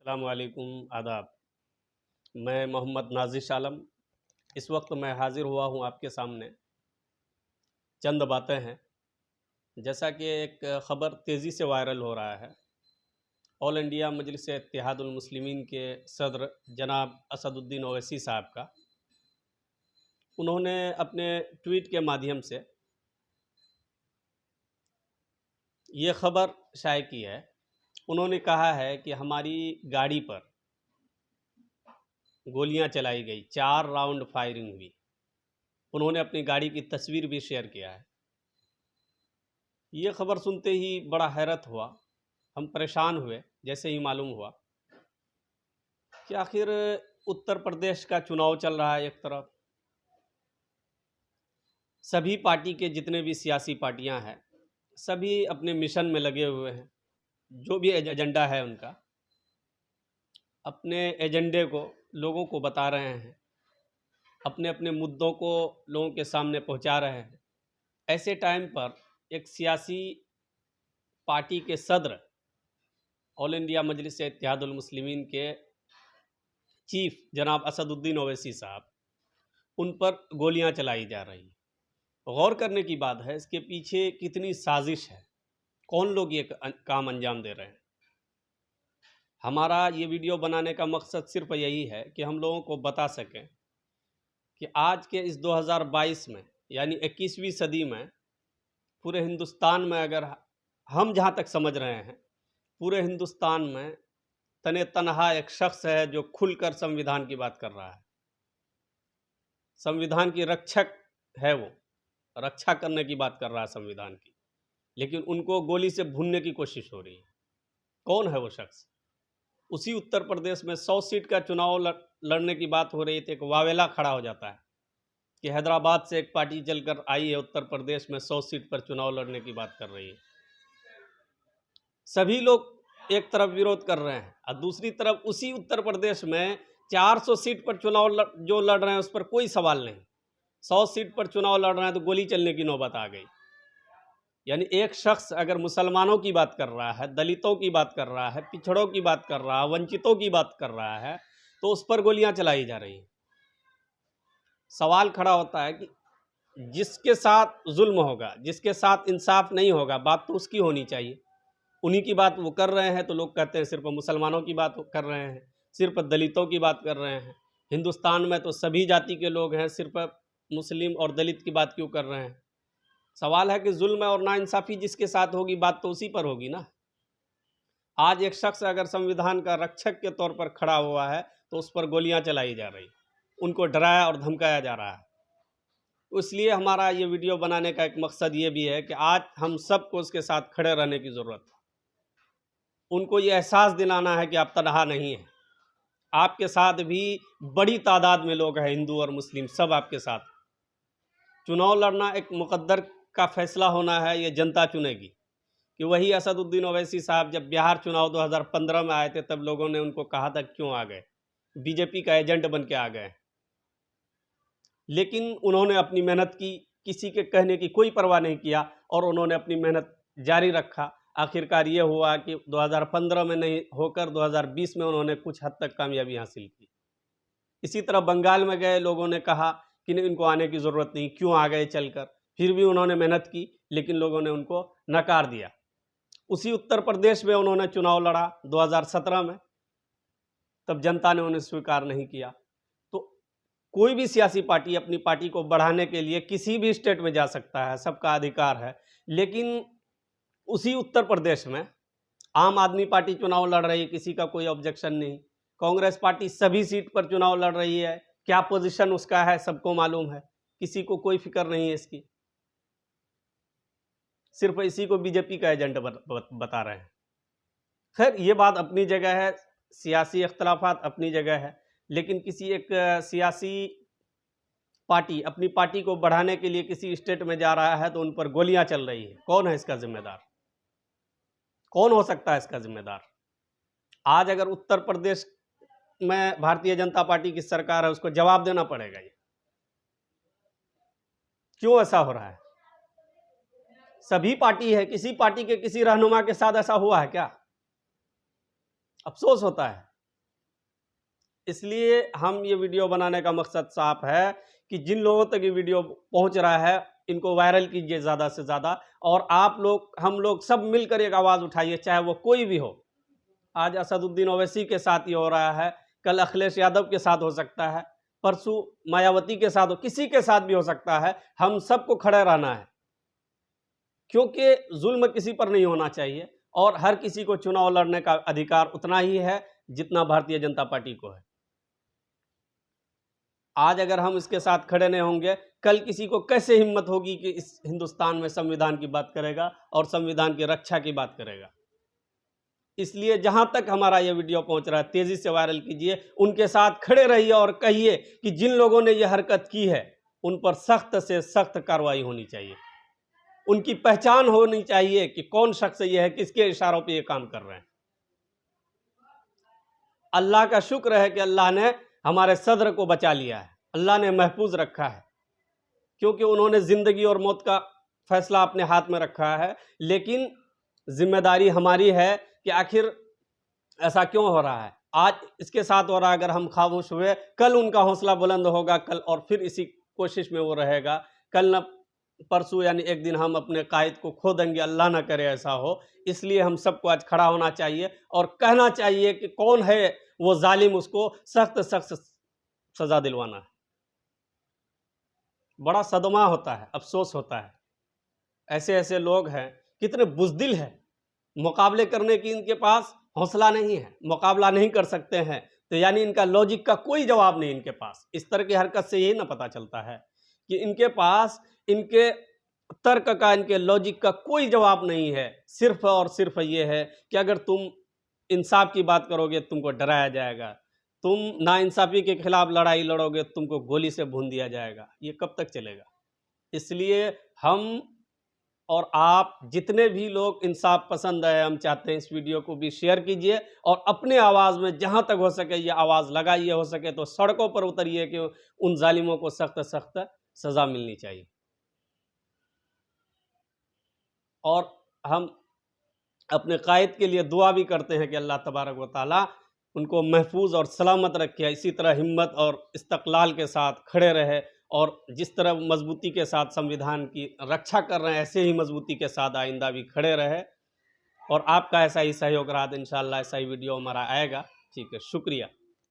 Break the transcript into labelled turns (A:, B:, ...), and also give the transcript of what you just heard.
A: अस्सलाम वालेकुम, आदाब। मैं मोहम्मद नाज़िश आलम। इस वक्त मैं हाज़िर हुआ हूँ आपके सामने। चंद बातें हैं। जैसा कि एक ख़बर तेज़ी से वायरल हो रहा है, ऑल इंडिया मजलिस इत्तेहादुल मुस्लिमीन के सदर जनाब असदुद्दीन ओवैसी साहब का, उन्होंने अपने ट्वीट के माध्यम से ये ख़बर शाये की है। उन्होंने कहा है कि हमारी गाड़ी पर गोलियां चलाई गई, 4 राउंड फायरिंग हुई। उन्होंने अपनी गाड़ी की तस्वीर भी शेयर किया है। ये खबर सुनते ही बड़ा हैरत हुआ, हम परेशान हुए। जैसे ही मालूम हुआ कि आखिर उत्तर प्रदेश का चुनाव चल रहा है, एक तरफ सभी पार्टी के जितने भी सियासी पार्टियां हैं, सभी अपने मिशन में लगे हुए हैं। जो भी एजेंडा है उनका, अपने एजेंडे को लोगों को बता रहे हैं, अपने अपने मुद्दों को लोगों के सामने पहुंचा रहे हैं। ऐसे टाइम पर एक सियासी पार्टी के सदर, ऑल इंडिया मजलिस इत्तेहादुल मुस्लिमीन के चीफ जनाब असदुद्दीन ओवैसी साहब, उन पर गोलियां चलाई जा रही हैं। गौर करने की बात है, इसके पीछे कितनी साजिश है, कौन लोग ये काम अंजाम दे रहे हैं। हमारा ये वीडियो बनाने का मकसद सिर्फ यही है कि हम लोगों को बता सकें कि आज के इस 2022 में, यानी 21वीं सदी में, पूरे हिंदुस्तान में, अगर हम जहाँ तक समझ रहे हैं, पूरे हिंदुस्तान में तने तनहा एक शख्स है जो खुलकर संविधान की बात कर रहा है। संविधान की रक्षक है, वो रक्षा करने की बात कर रहा है संविधान की, लेकिन उनको गोली से भूनने की कोशिश हो रही है। कौन है वो शख्स? उसी उत्तर प्रदेश में 100 सीट का चुनाव लड़ने की बात हो रही थी, एक वावेला खड़ा हो जाता है कि हैदराबाद से एक पार्टी चलकर आई है, उत्तर प्रदेश में 100 सीट पर चुनाव लड़ने की बात कर रही है। सभी लोग एक तरफ विरोध कर रहे हैं और दूसरी तरफ उसी उत्तर प्रदेश में 400 सीट पर चुनाव जो लड़ रहे हैं उस पर कोई सवाल नहीं। 100 सीट पर चुनाव लड़ रहे हैं तो गोली चलने की नौबत आ गई। यानी एक शख्स अगर मुसलमानों की बात कर रहा है, दलितों की बात कर रहा है, पिछड़ों की बात कर रहा है, वंचितों की बात कर रहा है, तो उस पर गोलियां चलाई जा रही हैं। सवाल खड़ा होता है कि जिसके साथ जुल्म होगा, जिसके साथ इंसाफ नहीं होगा, बात तो उसकी होनी चाहिए। उन्हीं की बात वो कर रहे हैं तो लोग कहते हैं सिर्फ मुसलमानों की बात कर रहे हैं, सिर्फ दलितों की बात कर रहे हैं। हिंदुस्तान में तो सभी जाति के लोग हैं, सिर्फ मुस्लिम और दलित की बात क्यों कर रहे हैं? सवाल है कि जुल्म और नाइंसाफ़ी जिसके साथ होगी, बात तो उसी पर होगी ना। आज एक शख्स अगर संविधान का रक्षक के तौर पर खड़ा हुआ है तो उस पर गोलियां चलाई जा रही, उनको डराया और धमकाया जा रहा है। इसलिए हमारा ये वीडियो बनाने का एक मकसद ये भी है कि आज हम सबको उसके साथ खड़े रहने की ज़रूरत है। उनको ये एहसास दिलाना है कि आप तनहा नहीं हैं, आपके साथ भी बड़ी तादाद में लोग हैं, हिंदू और मुस्लिम सब आपके साथ। चुनाव लड़ना एक मुकद्दर का फैसला होना है, ये जनता चुनेगी। कि वही असदुद्दीन ओवैसी साहब जब बिहार चुनाव 2015 में आए थे, तब लोगों ने उनको कहा था क्यों आ गए, बीजेपी का एजेंट बन के आ गए। लेकिन उन्होंने अपनी मेहनत की, किसी के कहने की कोई परवाह नहीं किया और उन्होंने अपनी मेहनत जारी रखा। आखिरकार ये हुआ कि 2015 में नहीं होकर 2020 में उन्होंने कुछ हद तक कामयाबी हासिल की। इसी तरह बंगाल में गए, लोगों ने कहा कि नहीं, इनको आने की ज़रूरत नहीं, क्यों आ गए चलकर। फिर भी उन्होंने मेहनत की, लेकिन लोगों ने उनको नकार दिया। उसी उत्तर प्रदेश में उन्होंने चुनाव लड़ा 2017 में, तब जनता ने उन्हें स्वीकार नहीं किया। तो कोई भी सियासी पार्टी अपनी पार्टी को बढ़ाने के लिए किसी भी स्टेट में जा सकता है, सबका अधिकार है। लेकिन उसी उत्तर प्रदेश में आम आदमी पार्टी चुनाव लड़ रही है, किसी का कोई ऑब्जेक्शन नहीं। कांग्रेस पार्टी सभी सीट पर चुनाव लड़ रही है, क्या पोजीशन उसका है सबको मालूम है, किसी को कोई फिक्र नहीं है इसकी। सिर्फ इसी को बीजेपी का एजेंट बता रहे हैं। खैर, ये बात अपनी जगह है, सियासी इख्तलाफात अपनी जगह है, लेकिन किसी एक सियासी पार्टी अपनी पार्टी को बढ़ाने के लिए किसी स्टेट में जा रहा है तो उन पर गोलियां चल रही है। कौन है इसका जिम्मेदार? कौन हो सकता है इसका जिम्मेदार? आज अगर उत्तर प्रदेश में भारतीय जनता पार्टी की सरकार है, उसको जवाब देना पड़ेगा। ये क्यों ऐसा हो रहा है? सभी पार्टी है, किसी पार्टी के किसी रहनुमा के साथ ऐसा हुआ है क्या? अफसोस होता है। इसलिए हम ये वीडियो बनाने का मकसद साफ है कि जिन लोगों तक ये वीडियो पहुंच रहा है इनको वायरल कीजिए ज़्यादा से ज़्यादा, और आप लोग हम लोग सब मिलकर एक आवाज़ उठाइए, चाहे वो कोई भी हो। आज असदुद्दीन ओवैसी के साथ ये हो रहा है, कल अखिलेश यादव के साथ हो सकता है, परसों मायावती के साथ हो, किसी के साथ भी हो सकता है। हम सबको खड़े रहना है, क्योंकि जुल्म किसी पर नहीं होना चाहिए और हर किसी को चुनाव लड़ने का अधिकार उतना ही है जितना भारतीय जनता पार्टी को है। आज अगर हम इसके साथ खड़े नहीं होंगे, कल किसी को कैसे हिम्मत होगी कि इस हिंदुस्तान में संविधान की बात करेगा और संविधान की रक्षा की बात करेगा। इसलिए जहां तक हमारा ये वीडियो पहुंच रहा है तेजी से वायरल कीजिए, उनके साथ खड़े रहिए और कहिए कि जिन लोगों ने ये हरकत की है उन पर सख्त से सख्त कार्रवाई होनी चाहिए। उनकी पहचान होनी चाहिए कि कौन शख्स ये है, किसके इशारों पे ये काम कर रहे हैं। अल्लाह का शुक्र है कि अल्लाह ने हमारे सदर को बचा लिया है, अल्लाह ने महफूज रखा है, क्योंकि उन्होंने जिंदगी और मौत का फैसला अपने हाथ में रखा है। लेकिन जिम्मेदारी हमारी है कि आखिर ऐसा क्यों हो रहा है। आज इसके साथ हो रहा है, अगर हम खामोश हुए कल उनका हौसला बुलंद होगा, कल और फिर इसी कोशिश में वो रहेगा। कल न परसों यानी एक दिन हम अपने कायद को खो देंगे, अल्लाह ना करे ऐसा हो। इसलिए हम सबको आज खड़ा होना चाहिए और कहना चाहिए कि कौन है वो जालिम, उसको सख्त सख्त सजा दिलवाना है। बड़ा सदमा होता है, अफसोस होता है, ऐसे ऐसे लोग हैं कितने बुज़दिल हैं, मुकाबले करने की इनके पास हौसला नहीं है, मुकाबला नहीं कर सकते हैं, तो यानी इनका लॉजिक का कोई जवाब नहीं इनके पास। इस तरह की हरकत से यही ना पता चलता है कि इनके पास इनके तर्क का, इनके लॉजिक का कोई जवाब नहीं है। सिर्फ और सिर्फ ये है कि अगर तुम इंसाफ की बात करोगे तुमको डराया जाएगा, तुम नाइंसाफ़ी के खिलाफ लड़ाई लड़ोगे तुमको गोली से भून दिया जाएगा। ये कब तक चलेगा? इसलिए हम और आप जितने भी लोग इंसाफ पसंद है, हम चाहते हैं इस वीडियो को भी शेयर कीजिए और अपने आवाज़ में जहां तक हो सके ये आवाज़ लगाइए। हो सके तो सड़कों पर उतरिए कि उन जालिमों को सख्त सख्त सज़ा मिलनी चाहिए। और हम अपने कायद के लिए दुआ भी करते हैं कि अल्लाह तबारक व तआला उनको महफूज और सलामत रखे, इसी तरह हिम्मत और इस्तक़लाल के साथ खड़े रहे और जिस तरह मजबूती के साथ संविधान की रक्षा कर रहे हैं ऐसे ही मजबूती के साथ आइंदा भी खड़े रहे। और आपका ऐसा ही सहयोग रहा तो इंशाअल्लाह ऐसा ही वीडियो हमारा आएगा। ठीक है, शुक्रिया।